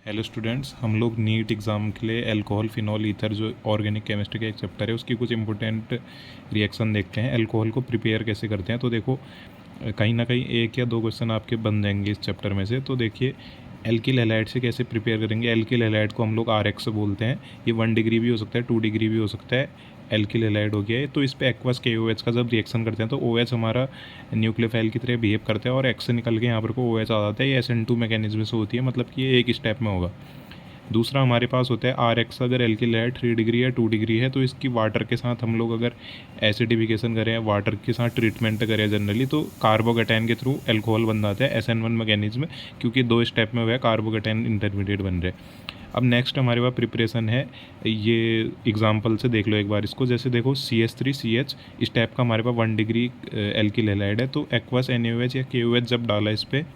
Hello students, हम लोग NEET exam के लिए अल्कोहल फिनॉल ईथर जो ऑर्गेनिक केमिस्ट्री का एक चैप्टर है उसकी कुछ इंपॉर्टेंट रिएक्शन देखते हैं। अल्कोहल को प्रिपेयर कैसे करते हैं, तो देखो कहीं ना कहीं एक या दो क्वेश्चन आपके बन जाएंगे इस चैप्टर में से। तो देखिए एल्किल हैलाइड से कैसे प्रिपेयर करेंगे। एल्किल हैलाइड को हम लोग RX बोलते हैं। ये 1 डिग्री भी हो सकता है, 2 डिग्री भी हो सकता है। एल्किल हैलाइड हो गया है। तो इस पे एक्वस KOH का जब रिएक्शन करते हैं तो OH हमारा न्यूक्लियोफाइल की तरह बिहेव करता है और X से निकल के यहाँ पर को OH आ जाता है। ये SN2 मैकेनिज्म से होती है, मतलब कि ये एक स्टेप में होगा। दूसरा हमारे पास होता है RX। अगर एल्किल है 3 डिग्री या 2 डिग्री है तो इसकी वाटर के साथ हम लोग अगर एसिडिफिकेशन करें, वाटर के साथ ट्रीटमेंट करें जनरली, तो कार्बोकेटाइन के थ्रू अल्कोहल बन जाता है SN1 मैकेनिज्म, क्योंकि 2 स्टेप में हुआ है, कार्बोकेटाइन इंटरमीडिएट बन रहे। अब नेक्स्ट हमारे पास प्रिपरेशन है। ये एग्जांपल से देख लो एक बार इसको। जैसे देखो CH3CH इस टाइप का हमारे पास 1 डिग्री एल्किल हैलाइड है, तो एक्वस NaOH या KOH जब डाला इस पर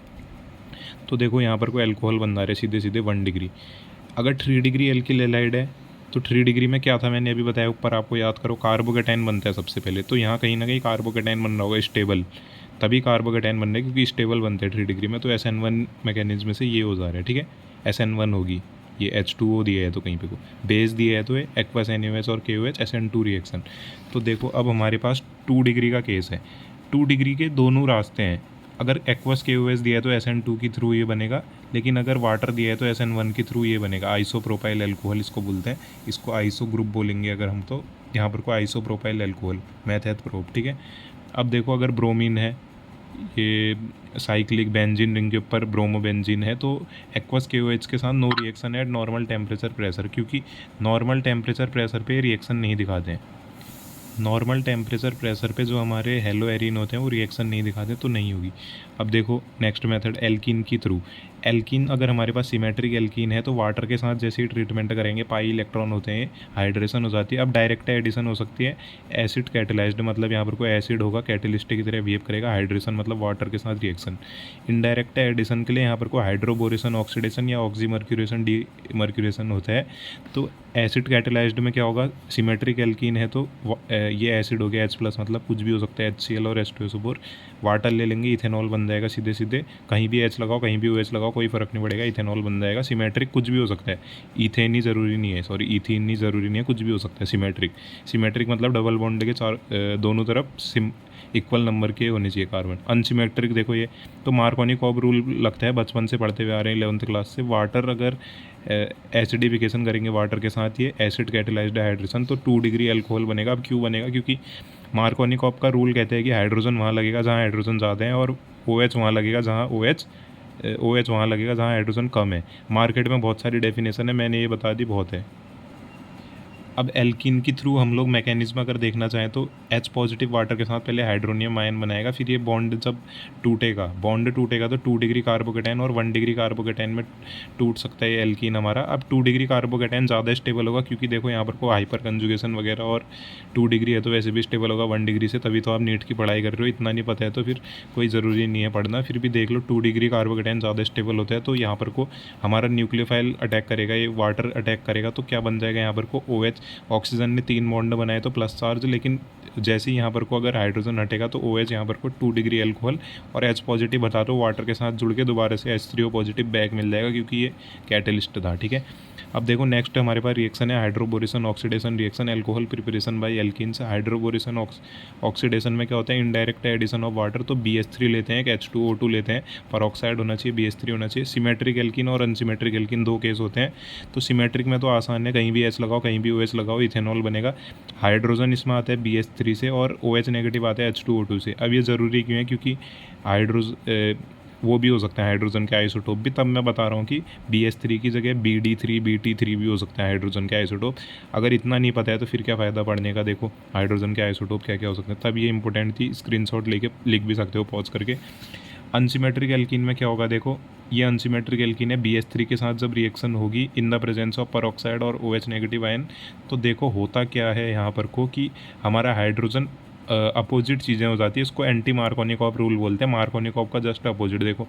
तो देखो यहाँ पर कोई अल्कोहल बन रहा है सीधे सीधे 1 डिग्री। अगर 3 डिग्री एल्किल हैलाइड है तो 3 डिग्री में क्या था, मैंने अभी बताया ऊपर, आपको याद करो, कार्बोकेटाइन बनता है सबसे पहले। तो यहाँ कहीं ना कहीं कार्बोकेटाइन बन रहा होगा स्टेबल, तभी कार्बोकेटाइन बन रहे हैं क्योंकि स्टेबल बनते हैं 3 डिग्री में। तो SN1 मैकेनिज्म से ये हो जा रहा है, ठीक है। SN1 होगी, ये H2O दिया है तो कहीं पे को बेस दिया है तो ये एक्वस NaOH और KOH SN2 रिएक्शन। तो देखो अब हमारे पास 2 डिग्री का केस है। 2 डिग्री के दोनों रास्ते हैं। अगर एक्वस KOH दिया है तो SN2 के थ्रू ये बनेगा, लेकिन अगर वाटर दिया है तो SN1 के थ्रू ये बनेगा। आइसोप्रोपाइल अल्कोहल इसको बोलते हैं, इसको आइसो ग्रुप बोलेंगे अगर हम, तो यहाँ पर को आइसोप्रोपाइल अल्कोहल मैथ प्रोप, ठीक है। अब देखो अगर ब्रोमीन है, ये साइक्लिक बेंजीन रिंग के ऊपर ब्रोमोबेंजीन है, तो एक्वस KOH के साथ no reaction at normal temperature pressure, क्योंकि नॉर्मल टेम्परेचर प्रेशर पे रिएक्शन नहीं दिखाते हैं। नॉर्मल टेम्परेचर प्रेशर पे जो हमारे हेलो एरिन होते हैं वो रिएक्शन नहीं दिखाते, तो नहीं होगी। अब देखो नेक्स्ट मेथड एल्कीन की थ्रू। एल्कीन अगर हमारे पास सिमेट्रिक एल्कीन है तो वाटर के साथ जैसे ही ट्रीटमेंट करेंगे, पाई इलेक्ट्रॉन होते हैं, हाइड्रेशन हो जाती है। अब डायरेक्ट एडिशन हो सकती है एसिड कैटेलाइज्ड, मतलब यहाँ पर कोई एसिड होगा, कैटेलिस्ट की तरह बिहेव करेगा। हाइड्रेशन मतलब वाटर के साथ रिएक्शन। इनडायरेक्ट एडिशन के लिए यहाँ पर कोई हाइड्रोबोरेशन ऑक्सीडेशन या ऑक्सीमर्क्यूरेशन डी मर्क्यूरेशन होता है। तो एसिड कैटेलाइज्ड में क्या होगा, सिमेट्रिक एल्कीन है तो ये एसिड हो गया H+, मतलब कुछ भी हो सकता है HCl और H2SO4। वाटर ले लेंगे, इथेनॉल बन जाएगा सीधे सीधे, कहीं भी H लगाओ कहीं भी OH लगाओ कोई फ़र्क नहीं पड़ेगा, इथेनॉल बन जाएगा। सिमेट्रिक कुछ भी हो सकता है, ईथेन ही ज़रूरी नहीं है, सॉरी ईथीन ही ज़रूरी नहीं है, कुछ भी हो सकता है सिमेट्रिक। सिमेट्रिक मतलब डबल बॉन्ड के दोनों तरफ इक्वल नंबर के होने चाहिए कार्बन। अनसिमेट्रिक देखो ये तो मार्कोनी-कॉब रूल लगता है, बचपन से पढ़ते हुए आ रहे हैं 11th क्लास से। वाटर अगर एसिडिफिकेशन करेंगे वाटर के साथ, ये एसिड कैटेलाइज्ड हाइड्रेशन, तो 2 डिग्री अल्कोहल बनेगा। अब क्यों बनेगा, क्योंकि मार्कोनी-कॉब का रूल कहते हैं कि हाइड्रोजन वहाँ लगेगा जहाँ हाइड्रोजन ज़्यादा है और OH वहाँ लगेगा जहाँ OH वहाँ लगेगा जहाँ हाइड्रोजन कम है। मार्केट में बहुत सारी डेफिनेशन है, मैंने ये बता दी, बहुत है। अब एल्कीन के थ्रू हम लोग मैकेनिज्म अगर देखना चाहें तो H+ वाटर के साथ पहले हाइड्रोनियम आयन बनाएगा, फिर ये बॉन्ड जब बॉन्ड टूटेगा तो 2 डिग्री कार्बोकेटाइन और 1 डिग्री कार्बोकेटाइन में टूट सकता है ये एल्कीन हमारा। अब 2 डिग्री कार्बोकेटाइन ज़्यादा स्टेबल होगा, क्योंकि देखो यहाँ पर को हाइपर कंजुगेशन वगैरह, और 2 डिग्री है तो वैसे भी स्टेबल होगा 1 डिग्री से, तभी तो आप नीट की पढ़ाई कर रहे हो। इतना नहीं पता है तो फिर कोई ज़रूरी नहीं है पढ़ना, फिर भी देख लो 2 डिग्री कार्बोकेटाइन ज़्यादा स्टेबल होता है। तो यहाँ पर को हमारा न्यूक्लियोफाइल अटैक करेगा, ये वाटर अटैक करेगा, तो क्या बन जाएगा यहाँ पर को OH। ऑक्सीजन ने 3 बॉन्ड बनाए तो प्लस चार्ज, लेकिन जैसे ही यहाँ पर को अगर हाइड्रोजन हटेगा तो OH यहाँ पर को 2 डिग्री अल्कोहल और H+ बता दो वाटर के साथ जुड़ के दोबारा से H3O+ बैक मिल जाएगा, क्योंकि ये कैटलिस्ट था, ठीक है। अब देखो नेक्स्ट हमारे पास रिएक्शन है hydroboration oxidation reaction, alcohol preparation bye alkene से। हाइड्रोबोरेशन ऑक्सीडेशन में क्या होता है, इनडायरेक्ट एडिशन ऑफ वाटर, तो BH3 लेते हैं, एक H2O2 लेते हैं, परऑक्साइड होना चाहिए, BH3 होना चाहिए। सिमेट्रिक एल्कीन और अनसिमेट्रिक एल्कीन 2 केस होते हैं। तो सिमेट्रिक में तो आसान है, कहीं भी H लगाओ कहीं भी OH लगाओ, इथेनॉल बनेगा। हाइड्रोजन इसमें आता है BH3 से और OH नेगेटिव आता है H2O2 से। अब ये ज़रूरी क्यों है, क्योंकि वो भी हो सकता है हाइड्रोजन के आइसोटोप भी, तब मैं बता रहा हूँ कि BH3 की जगह BD3 BT3 भी हो सकता है हाइड्रोजन के आइसोटोप। अगर इतना नहीं पता है तो फिर क्या फ़ायदा पढ़ने का। देखो हाइड्रोजन के आइसोटोप क्या क्या हो सकते हैं, तब ये इंपॉर्टेंट थी, स्क्रीनशॉट लेके लिख भी सकते हो पॉज करके। अनसिमेट्रिक एल्कीन में क्या होगा, देखो ये अनसिमेट्रिक एल्कीन है, BH3 के साथ जब रिएक्शन होगी in the presence of peroxide और OH नेगेटिव आयन, तो देखो होता क्या है यहाँ पर को कि हमारा हाइड्रोजन अपोजिट चीज़ें हो जाती है, इसको एंटी मार्कोनी-कॉब रूल बोलते हैं। मार्कोनी-कॉब का जस्ट अपोजिट देखो,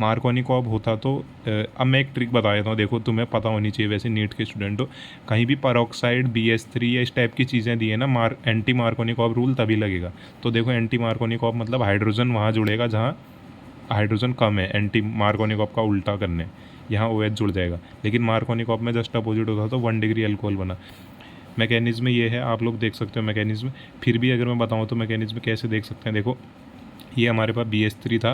मार्कोनी-कॉब होता तो अब मैं एक ट्रिक बता देता हूँ, देखो तुम्हें पता होनी चाहिए वैसे नीट के स्टूडेंट हो। कहीं भी परऑक्साइड BH3 या इस टाइप की चीज़ें दी है ना, एंटी मार्कोनी-कॉब रूल तभी लगेगा। तो देखो एंटी मार्कोनी-कॉब मतलब हाइड्रोजन वहाँ जुड़ेगा जहाँ हाइड्रोजन कम है, एंटी मार्कोनी-कॉब का उल्टा करने। यहाँ OH जुड़ जाएगा। लेकिन मार्कोनिकॉप में जस्ट अपोजिट होता तो 1 डिग्री अल्कोहल बना। मैकेनिज्म ये है, आप लोग देख सकते हो मैकेनिज्म। फिर भी अगर मैं बताऊँ तो मैकेनिज्म कैसे देख सकते हैं, देखो ये हमारे पास BH3 था,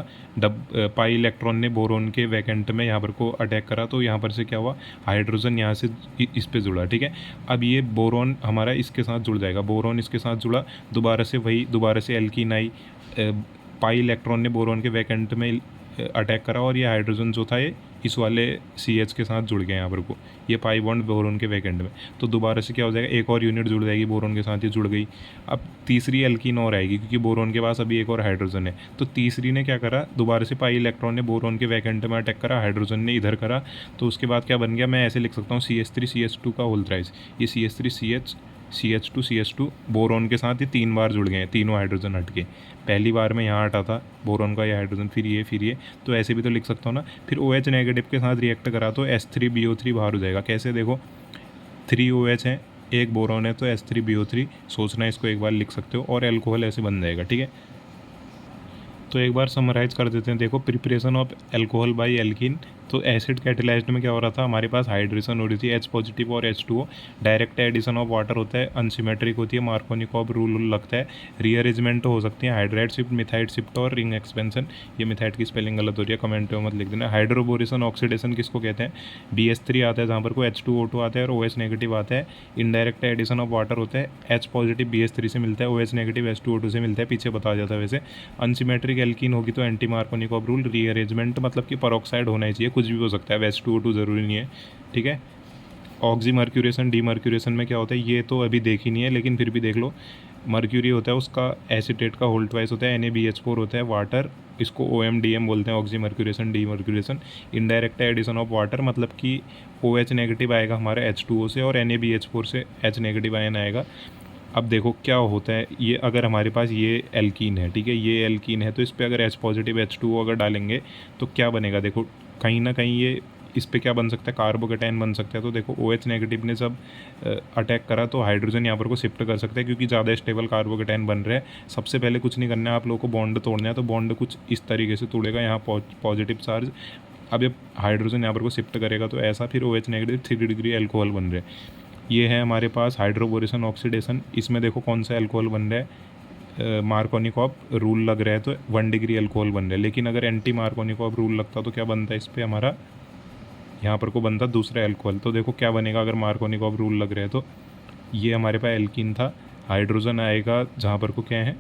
पाई इलेक्ट्रॉन ने बोरोन के वैकेंट में यहाँ पर को अटैक करा, तो यहाँ पर से क्या हुआ, हाइड्रोजन यहाँ से इस पे जुड़ा, ठीक है। अब ये बोरोन हमारा इसके साथ जुड़ जाएगा, बोरोन इसके साथ जुड़ा, दोबारा से एल्कीन आई, पाई इलेक्ट्रॉन ने बोरोन के वैकेंट में अटैक करा और ये हाइड्रोजन जो था ये इस वाले CH के साथ जुड़ गया यहाँ पर को, ये पाई बॉन्ड बोरोन के वैकेंट में। तो दोबारा से क्या हो जाएगा, एक और यूनिट जुड़ जाएगी बोरोन के साथ, ये जुड़ गई। अब तीसरी एल्कीन और आएगी क्योंकि बोरोन के पास अभी एक और हाइड्रोजन है। तो तीसरी ने क्या करा, दोबारा से पाई इलेक्ट्रॉन ने बोरोन के वैकेंट में अटैक करा, हाइड्रोजन ने इधर करा। तो उसके बाद क्या बन गया, मैं ऐसे लिख सकता हूँ CH3CH2 का होल थ्राइस। ये CH3CH2 बोरोन के साथ ये 3 बार जुड़ गए हैं, तीनों हाइड्रोजन हट के। पहली बार में यहाँ हटा था बोरोन का ये हाइड्रोजन, फिर ये, तो ऐसे भी तो लिख सकता हूँ ना। फिर OH नेगेटिव के साथ रिएक्ट करा तो H3BO3 बाहर हो जाएगा। कैसे, देखो 3 OH हैं, एक बोरोन है, तो H3BO3 सोचना, इसको एक बार लिख सकते हो और एल्कोहल ऐसे बन जाएगा, ठीक है। तो एक बार समराइज कर देते हैं। देखो preparation of alcohol by alkene, तो एसिड कैटेलाइज्ड में क्या हो रहा था, हमारे पास हाइड्रेशन हो रही थी H पॉजिटिव और H2O। Direct addition of water होता है, अनसिमेट्रिक होती है, मार्कोनिकॉप रूल लगता है। रीअरेंजमेंट हो सकती है, हाइड्राइड शिफ्ट, मिथाइड शिफ्ट और रिंग एक्सपेंशन। ये मिथाइड की स्पेलिंग गलत हो रही है, कमेंट में मत लिख देना। हाइड्रोबोरेशन ऑक्सीडेशन किसको कहते हैं, BH3 आता है जहाँ पर को H2O2 आता है और OH नेगेटिव आता है। इनडायरेक्ट एडिशन ऑफ वाटर होता है, H पॉजिटिव BH3 से मिलता है, OH नेगेटिव H2O2 से मिलता है, पीछे बता जाता है वैसे। अनसिमेट्रिक एल्कीन होगी तो एंटी मार्कोनिकॉप रूल। रीअरेंजमेंट मतलब कि परोक्साइड होना ही चाहिए, कुछ भी हो सकता है, H2O2 ज़रूरी नहीं है, ठीक है। ऑक्सीमर्क्यूरेशन, डीमर्क्यूरेशन में क्या होता है ये तो अभी देख ही नहीं है, लेकिन फिर भी देख लो। मर्क्यूरी होता है, उसका एसीटेट का होल्ड ट्वाइस होता है, NaBH4 होता है, वाटर, इसको OMDM बोलते हैं, oxymercuration, demercuration. Indirect addition of water मतलब कि OH नेगेटिव आएगा हमारे H2O से और NaBH4 से H नेगेटिव आयन आएगा। अब देखो क्या होता है, ये अगर हमारे पास ये एल्कीन है, ठीक है, ये एल्कीन है, तो इस पर अगर H पॉजिटिव H2O अगर डालेंगे तो क्या बनेगा, देखो कहीं ना कहीं ये इस पे क्या बन सकता है, कार्बोकेटाइन बन सकता है। तो देखो OH नेगेटिव ने जब अटैक करा तो हाइड्रोजन यहाँ पर को शिफ्ट कर सकता है क्योंकि ज़्यादा स्टेबल कार्बोकेटाइन बन रहे हैं। सबसे पहले कुछ नहीं करना है, आप लोगों को बॉन्ड तोड़ना है। तो बॉन्ड कुछ इस तरीके से तोड़ेगा, यहाँ पॉजिटिव चार्ज, अब ये हाइड्रोजन यहाँ पर को शिफ्ट करेगा तो ऐसा, फिर OH नेगेटिव 3 डिग्री एल्कोहल बन रहे हैं। ये है हमारे पास हाइड्रोबोरेशन ऑक्सीडेशन। इसमें देखो कौन सा एल्कोहल बन रहा है, मार्कोनिकॉप रूल लग रहा है तो 1 डिग्री अल्कोहल बन रहा है। लेकिन अगर एंटी मार्कोनिकॉप रूल लगता तो क्या बनता है, इस पर हमारा यहाँ पर को बनता दूसरा अल्कोहल। तो देखो क्या बनेगा अगर मार्कोनिकॉप रूल लग रहा है तो, ये हमारे पास एल्कीन था, हाइड्रोजन आएगा जहाँ पर को क्या है,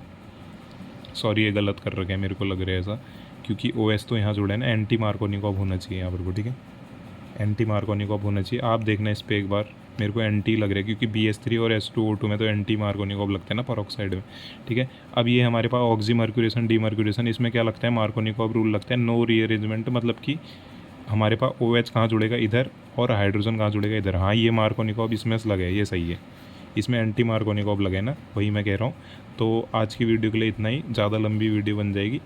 सॉरी ये गलत कर रखे हैं, मेरे को लग रहा है ऐसा, क्योंकि OS तो यहाँ जुड़ा है ना, एंटी मार्कोनिकॉप होना चाहिए यहाँ पर को, ठीक है, एंटी मार्कोनिकॉप होना चाहिए। आप देखना इस पर एक बार, मेरे को एंटी लग रहा है क्योंकि BH3 और H2O2 में तो एंटी मार्कोनिकॉप लगता है ना परोक्साइड में, ठीक है। अब ये हमारे पास ऑक्सीमर्क्यूरेशन, डीमर्क्यूरेशन, इसमें क्या लगता है, मार्कोनिकॉप रूल लगता है। नो रीअरेंजमेंट मतलब कि हमारे पास OH कहाँ जुड़ेगा, इधर, और हाइड्रोजन कहाँ जुड़ेगा, इधर। हाँ ये मार्कोनिकॉप इसमें लगे है, ये सही है, इसमें एंटी मार्कोनिकॉप लगे ना, वही मैं कह रहा हूँ। तो आज की वीडियो के लिए इतना ही, ज़्यादा लंबी वीडियो बन जाएगी,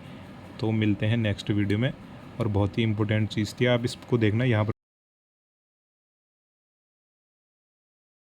तो मिलते हैं नेक्स्ट वीडियो में। और बहुत ही इंपॉर्टेंट चीज़ थी, आप इसको देखना, यहाँ पर